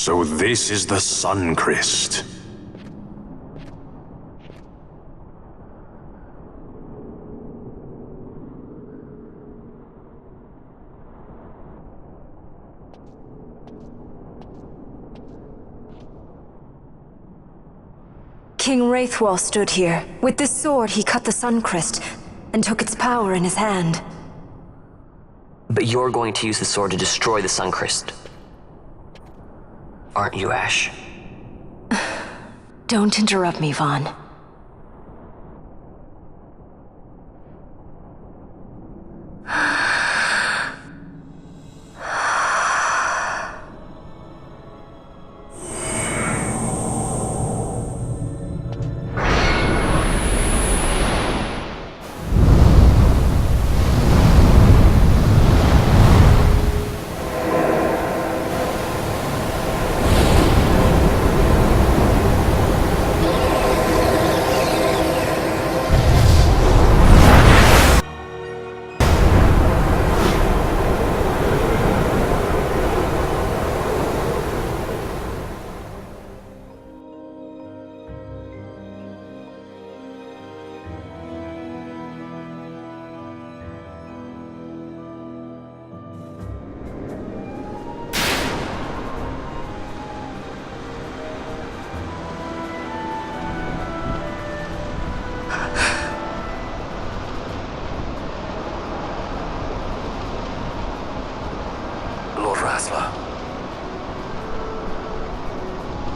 So this is the Sun Crest. King Wraithwall stood here. With this sword, he cut the Sun Crest and took its power in his hand. But you're going to use the sword to destroy the Sun Crest. Aren't you, Ash? Don't interrupt me, Vaughn.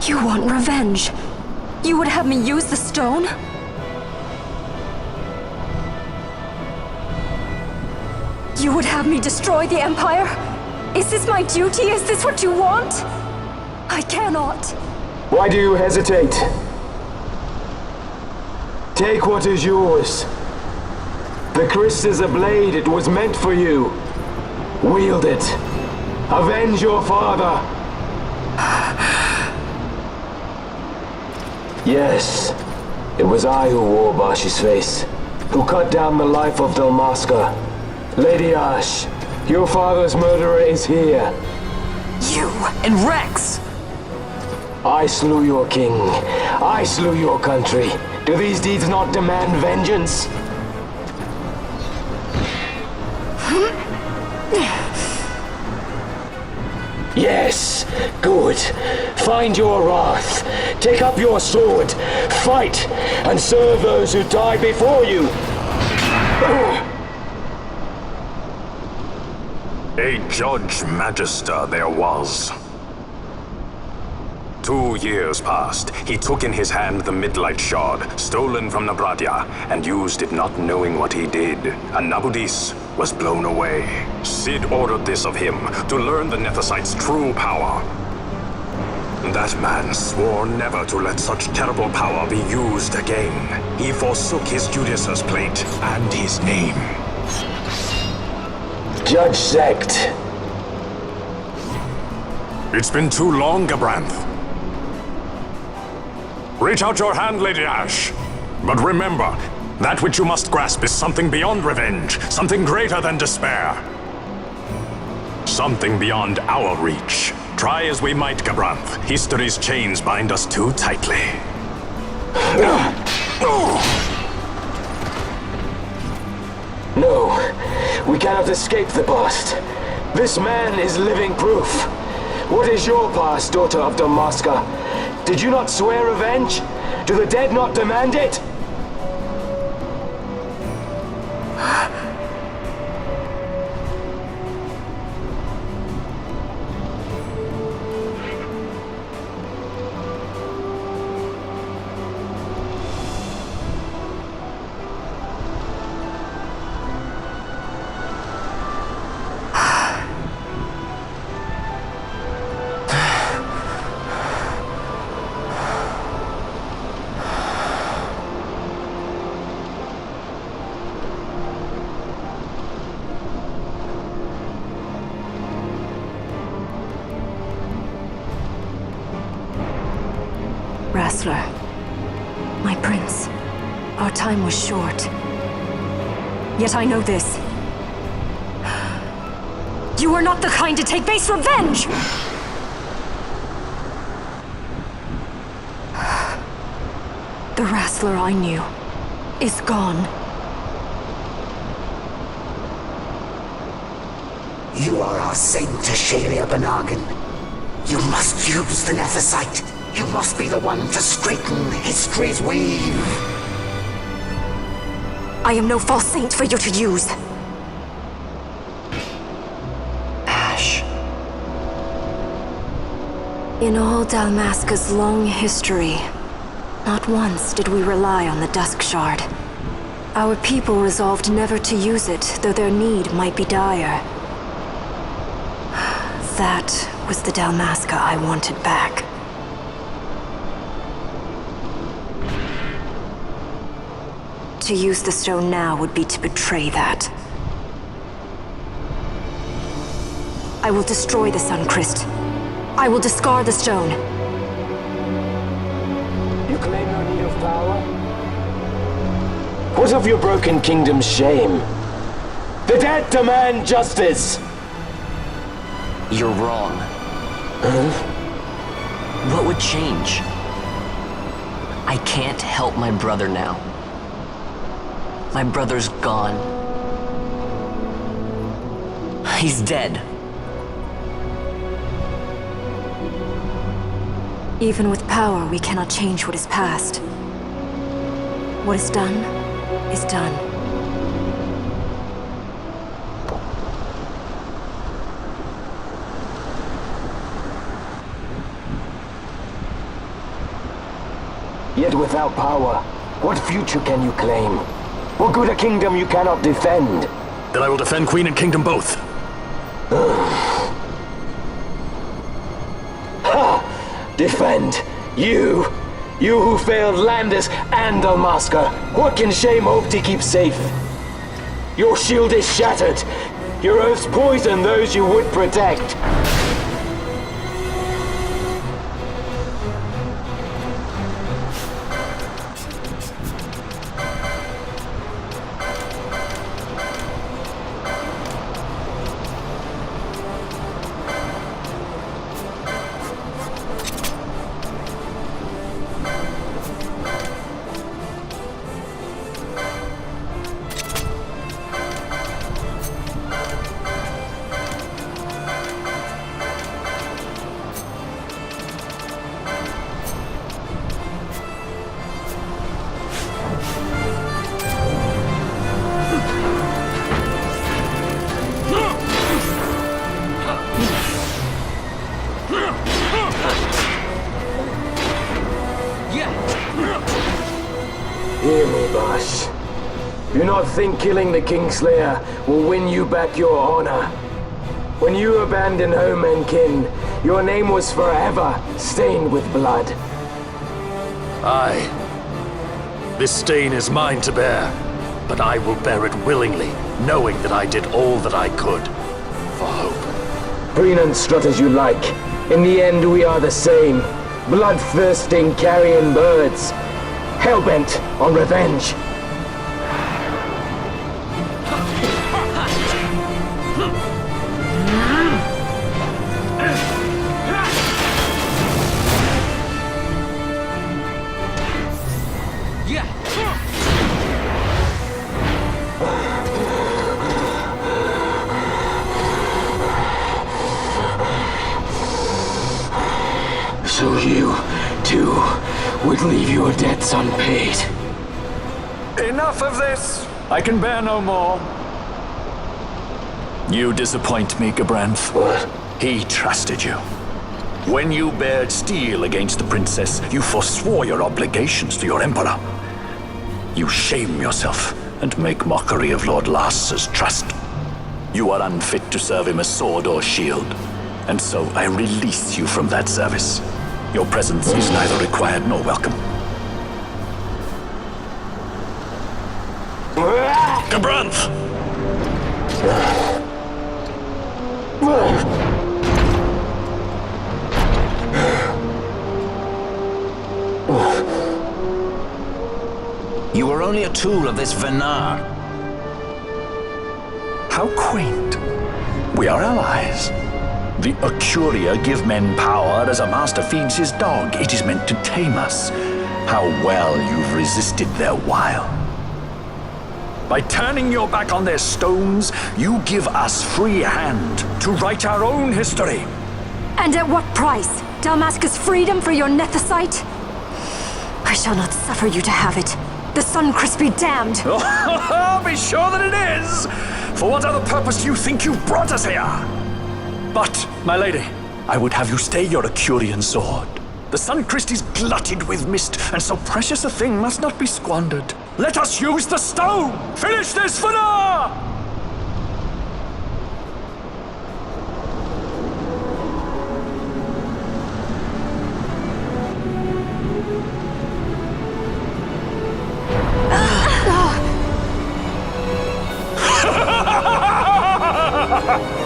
You want revenge? You would have me use the stone? You would have me destroy the Empire? Is this my duty? Is this what you want? I cannot. Why do you hesitate? Take what is yours. The crest is a blade. It was meant for you. Wield it. Avenge your father. Yes, it was I who wore Bashi's face, who cut down the life of Dalmasca. Lady Ash, your father's murderer is here. You and Rex! I slew your king. I slew your country. Do these deeds not demand vengeance? Yes, good. Find your wrath. Take up your sword. Fight, and serve those who died before you. A Judge Magister there was. 2 years passed. He took in his hand the Midlight Shard, stolen from Nabradia, and used it not knowing what he did. And Nabudis was blown away. Sid ordered this of him, to learn the Nethicite's true power. That man swore never to let such terrible power be used again. He forsook his Judaser's plate and his name. Judge Sect. It's been too long, Gabranth. Reach out your hand, Lady Ash. But remember, that which you must grasp is something beyond revenge, something greater than despair. Something beyond our reach. Try as we might, Gabranth, history's chains bind us too tightly. No, we cannot escape the past. This man is living proof. What is your past, daughter of Dalmasca? Did you not swear revenge? Do the dead not demand it? Wrestler, my prince, our time was short. Yet I know this. You are not the kind to take base revenge! The wrestler I knew is gone. You are our saint, Ashelia Benagan. You must use the Nephesite. You must be the one to straighten history's weave. I am no false saint for you to use. Ash. In all Dalmasca's long history, not once did we rely on the Dusk Shard. Our people resolved never to use it, though their need might be dire. That was the Dalmasca I wanted back. To use the stone now would be to betray that. I will destroy the Suncrest. I will discard the stone. You claim no need of power? What of your broken kingdom's shame? The dead demand justice! You're wrong. What would change? I can't help my brother now. My brother's gone. He's dead. Even with power, we cannot change what is past. What is done, is done. Yet without power, what future can you claim? What good a kingdom you cannot defend? Then I will defend Queen and Kingdom both. Defend? You? You who failed Landis and Dalmasca. What can shame hope to keep safe? Your shield is shattered. Your oaths poison those you would protect. Hear me, Bosh. Do not think killing the Kingslayer will win you back your honor. When you abandoned home and kin, your name was forever stained with blood. Aye. This stain is mine to bear, but I will bear it willingly, knowing that I did all that I could for hope. Preen and strut as you like. In the end, we are the same. Bloodthirsting carrion birds. Hellbent on revenge. So you, too, would leave your debts unpaid. Enough of this! I can bear no more. You disappoint me, Gabranth. What? He trusted you. When you bared steel against the princess, you forswore your obligations to your emperor. You shame yourself and make mockery of Lord Lars's trust. You are unfit to serve him as sword or shield, and so I release you from that service. Your presence is neither required nor welcome. Gabranth! You were only a tool of this Venar. How quaint. We are allies. The Ocuria give men power as a master feeds his dog. It is meant to tame us. how well you've resisted their wile. By turning your back on their stones, you give us free hand to write our own history. And at what price? Dalmasca's freedom for your nethicite? I shall not suffer you to have it. The Sunchrist be damned! Be sure that it is! For what other purpose do you think you brought us here? But, my lady, I would have you stay your Acurian sword. The Sunchrist is glutted with mist, and so precious a thing must not be squandered. Let us use the stone! Finish this for now!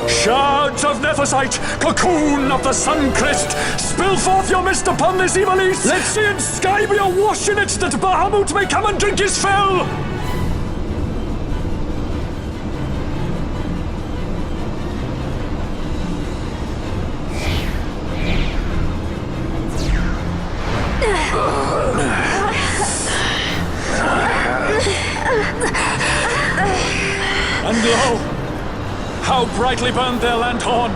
Shards of Nethicite, cocoon of the Sunchrist, spill forth your mist upon this evil east! Let sea and sky be awash in it, that Bahamut may come and drink his fill! And lo! How brightly burned their lanthorn!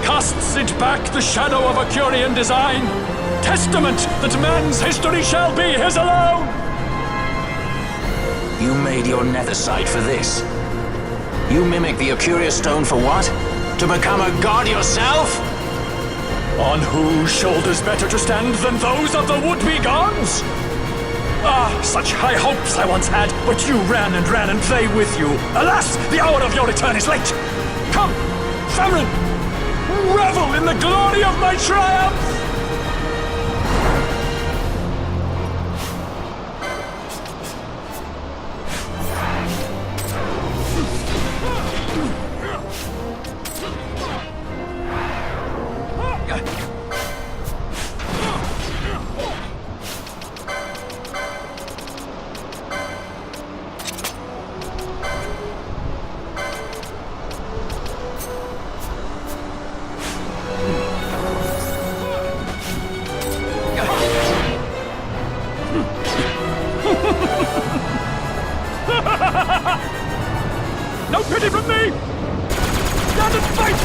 Casts it back the shadow of Acurian design, testament that man's history shall be his alone! You made your nethicite for this. You mimic the Acuria stone for what? To become a god yourself? On whose shoulders better to stand than those of the would-be gods? Ah, such high hopes I once had, but you ran, and they with you. Alas, the hour of your return is late. Come, family, revel in the glory of my triumph! No pity from me! Stand and fight!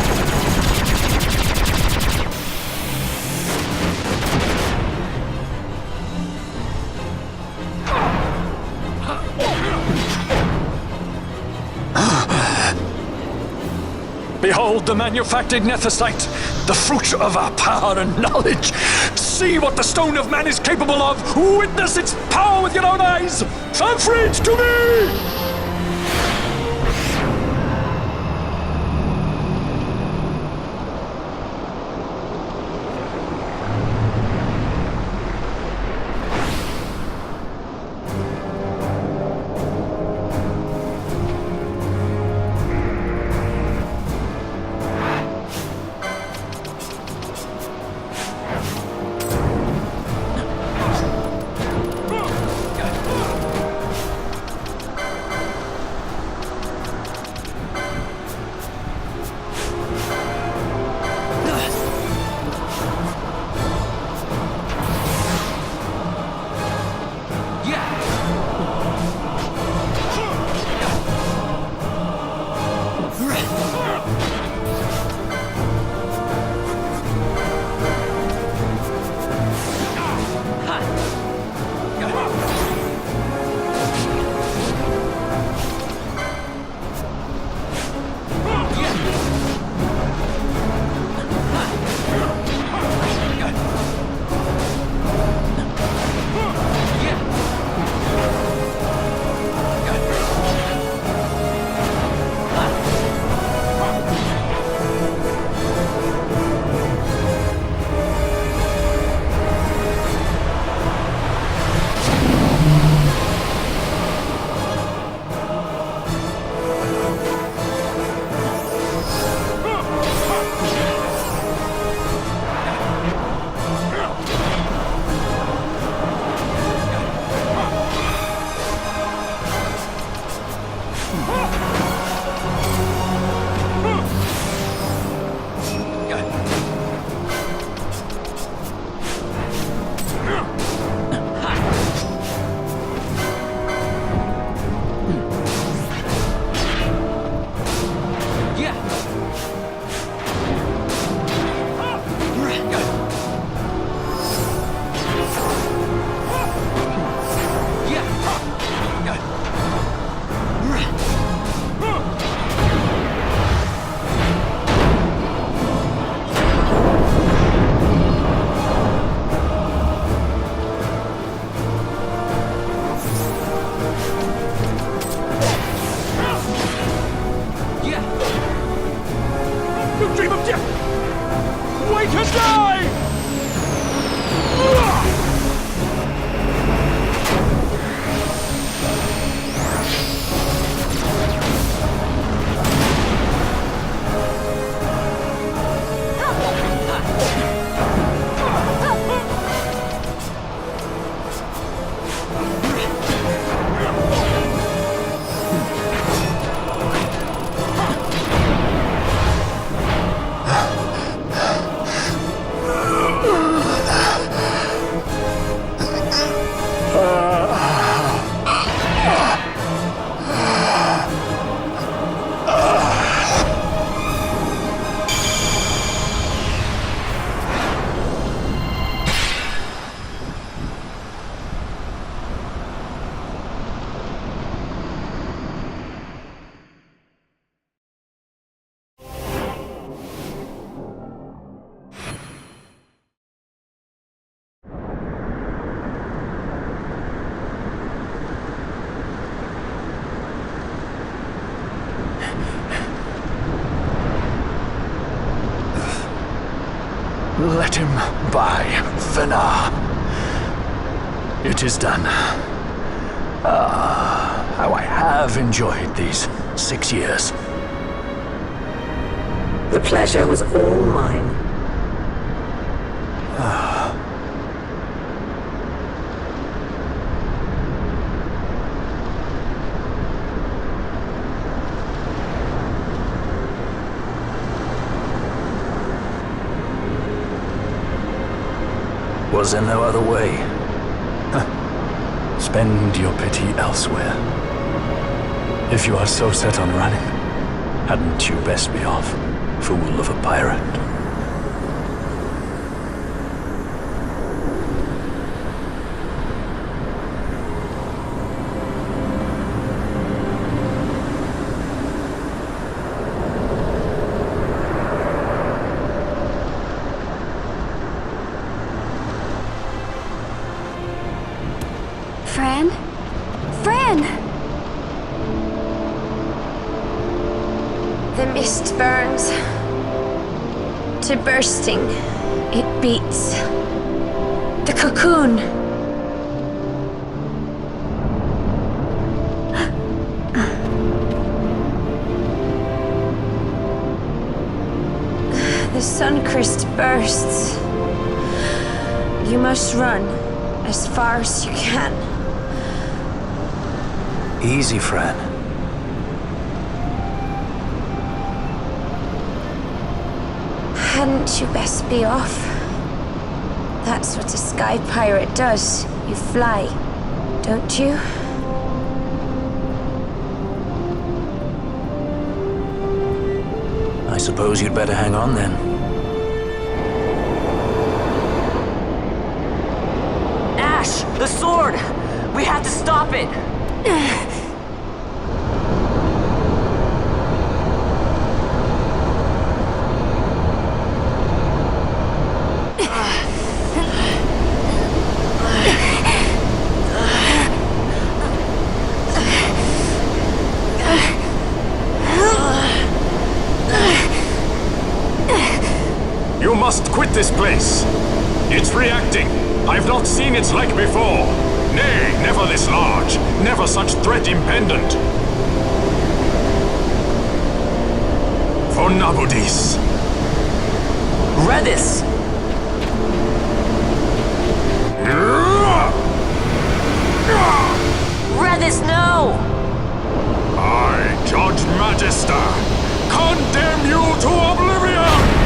Behold the manufactured nethicite, the fruit of our power and knowledge. See what the stone of man is capable of. Witness its power with your own eyes. Famfrit, to me! Let him by, Fenar. It is done. How I have enjoyed these 6 years. The pleasure was all mine. Was there no other way? Spend your pity elsewhere. If you are so set on running, hadn't you best be off, fool of a pirate? Fran? Fran! The mist burns to bursting. It beats. The cocoon. The Suncrist bursts. You must run as far as you can. Easy, Fran. Hadn't you best be off? That's what a sky pirate does. You fly, don't you? I suppose you'd better hang on then. Ash! The sword! We have to stop it! You must quit this place. It's reacting. I've not seen its like before. Nay, never this large. Never such threat impendent. For Nabudis. Redis! Redis, no! I, Judge Magister, condemn you to oblivion!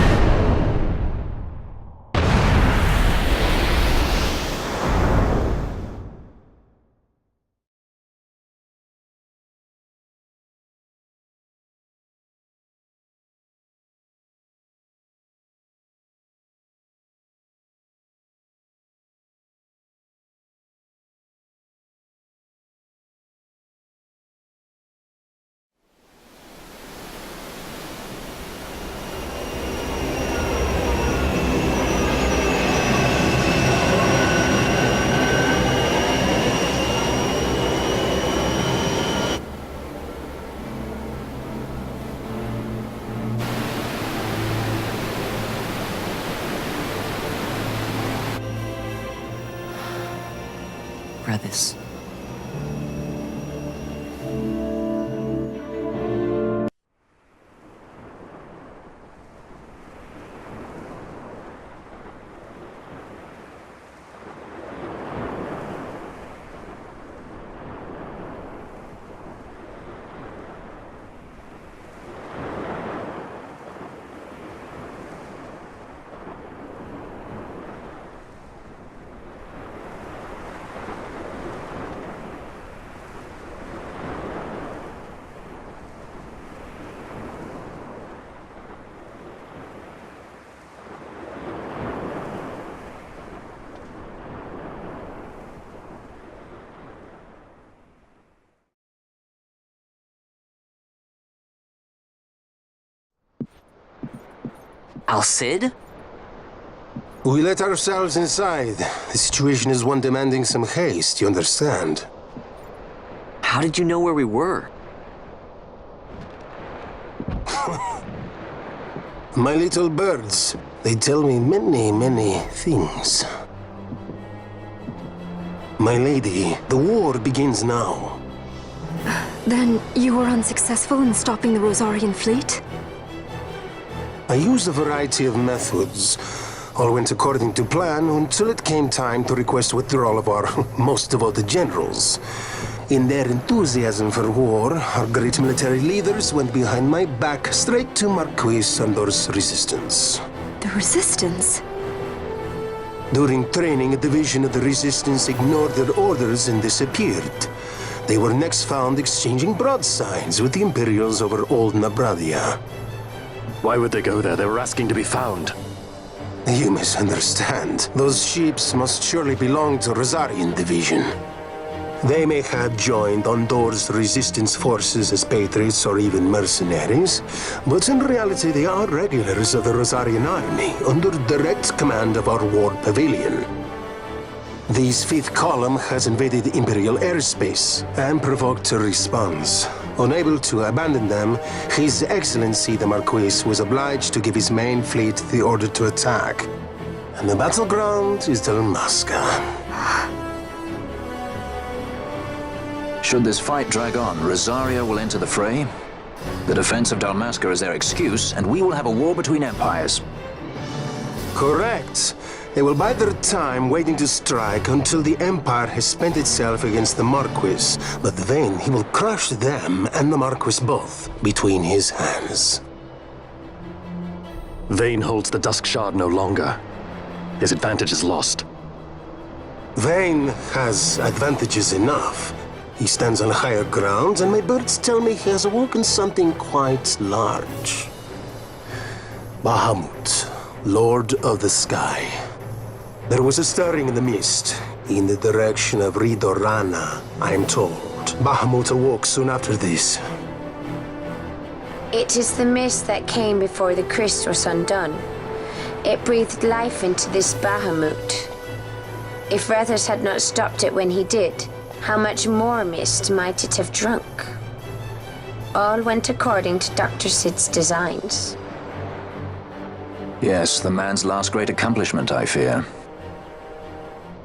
Al-Cid? We let ourselves inside. The situation is one demanding some haste, you understand? How did you know where we were? My little birds. They tell me many, many things. My lady, the war begins now. Then you were unsuccessful in stopping the Rosarian fleet? I used a variety of methods. All went according to plan until it came time to request withdrawal of our most devoted generals. In their enthusiasm for war, our great military leaders went behind my back straight to Marquis Sandor's resistance. The Resistance? During training, a division of the Resistance ignored their orders and disappeared. They were next found exchanging broadsides with the Imperials over Old Nabradia. Why would they go there? They were asking to be found. You misunderstand. Those ships must surely belong to Rosarian Division. They may have joined Ondor's resistance forces as patriots or even mercenaries, but in reality they are regulars of the Rosarian army, under direct command of our war pavilion. This fifth column has invaded Imperial airspace and provoked a response. Unable to abandon them, His Excellency the Marquis was obliged to give his main fleet the order to attack. And the battleground is Dalmasca. Should this fight drag on, Rosaria will enter the fray. The defense of Dalmasca is their excuse, and we will have a war between empires. Correct. They will bide their time waiting to strike until the Empire has spent itself against the Marquis. But then he will crush them and the Marquis both between his hands. Vayne holds the Dusk Shard no longer. His advantage is lost. Vayne has advantages enough. He stands on higher ground, and my birds tell me he has awoken something quite large. Bahamut, Lord of the Sky. There was a stirring in the mist, in the direction of Ridorana, I am told. Bahamut awoke soon after this. It is the mist that came before the Christ was undone. It breathed life into this Bahamut. If Rethers had not stopped it when he did, how much more mist might it have drunk? All went according to Dr. Sid's designs. Yes, the man's last great accomplishment, I fear.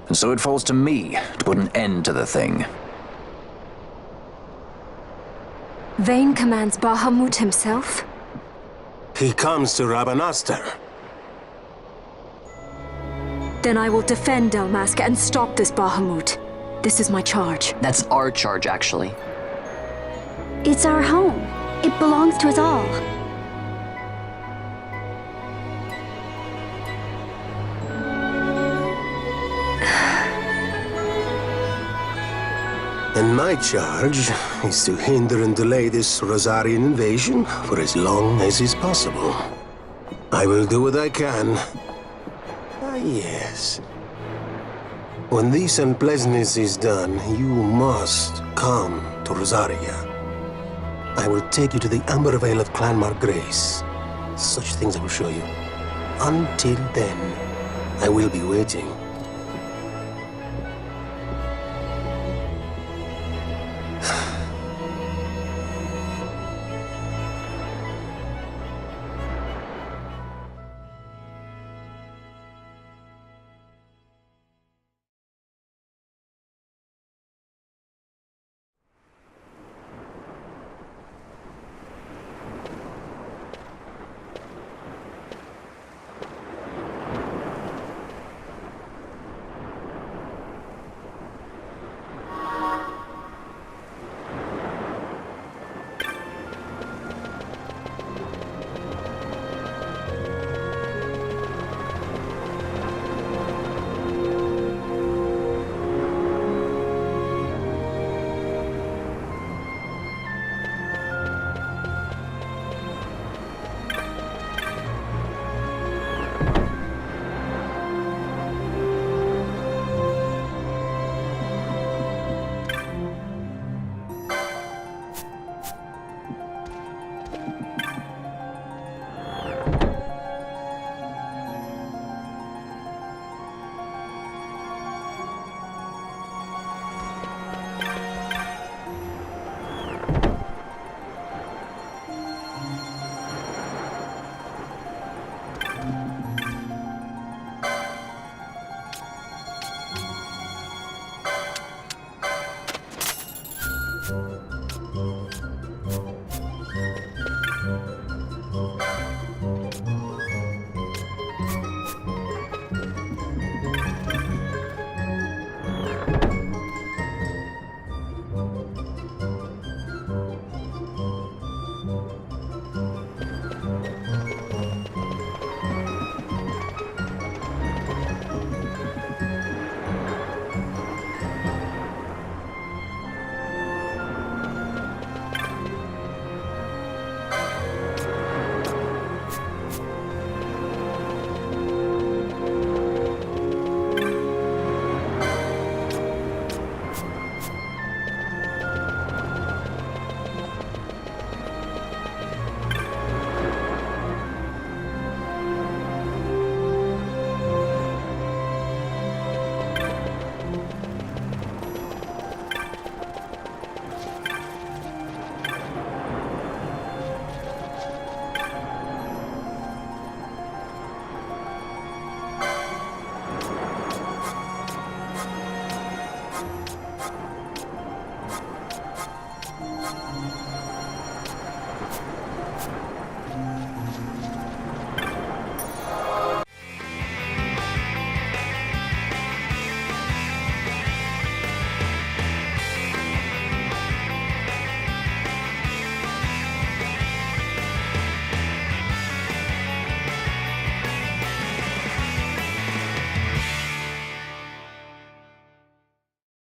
And so it falls to me to put an end to the thing. Vayne commands Bahamut himself? He comes to Rabanastar. Then I will defend Dalmasca and stop this Bahamut. This is my charge. That's our charge, actually. It's our home. It belongs to us all. And my charge is to hinder and delay this Rosarian invasion for as long as is possible. I will do what I can. Ah, yes. When this unpleasantness is done, you must come to Rosaria. I will take you to the Amber Vale of Clan Margrace. Such things I will show you. Until then, I will be waiting.